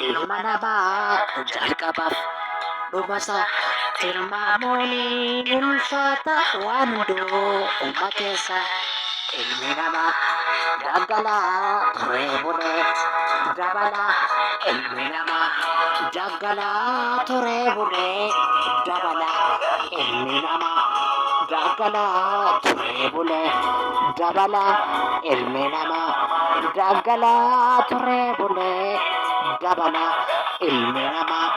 ilma namaa jalqabaaf dhumasa tilmaamoonni ulfaata waan hunduu uma keessa ilmi namaa daggalaa turee bulee dabala ilmi namaa daggalaa turee bulee dabala ilmi namaa daggalaa turee bulee dabala ilmi namaa daggalaa turee bulee dabala ilmi namaa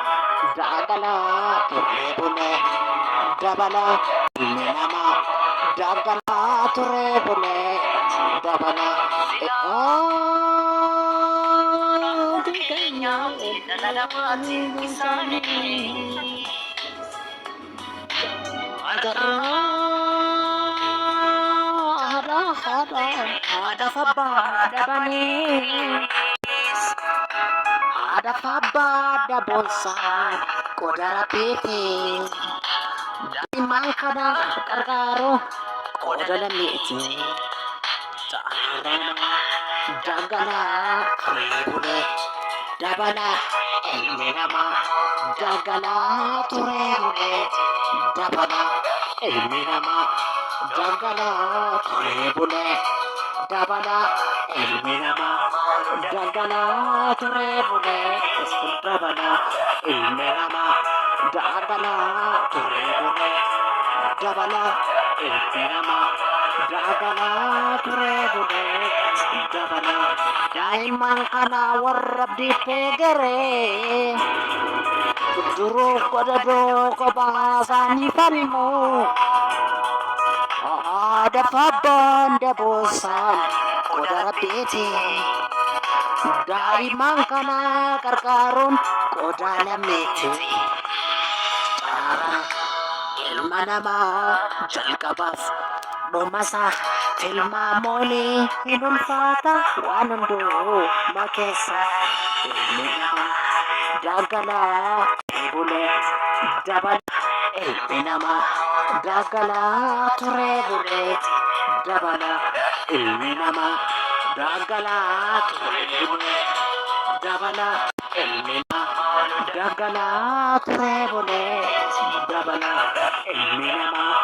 daggalaa turee bulee dabala ilmi namaa daggalaa turee bulee dabala keenya dhalalabaati isaanii ada fabba dabanii ada fabba dabosa kodara pete da'iman kana gargaaru qooda miti taarama dagala turee dabala ilmi namaa dagala turee dabala ilmi namaa dagala turee dabala ilmi namaa dagala turee dabala ilmi namaa dagala turee dabala ilmi namaa dagala turee dabala daiman kana warra abdiittee garee duruu godhadoo kophaa isaanii falmu haadha fabbaan daboosaan qoda rabbiiti daa'iman kana gargaaruun qoda lammeeti ilma namaa jalqabaaf dhumasa tilmaamoonni hin ulfaata waan hunduu uma keessa ilmi namaa daggalaa bulee dabala ilmi namaa daggalaa turee bulee dabala ilmi namaa daggalaa turee bulee dabala ilmi namaa daggalaa turee bulee dabala ilmi namaa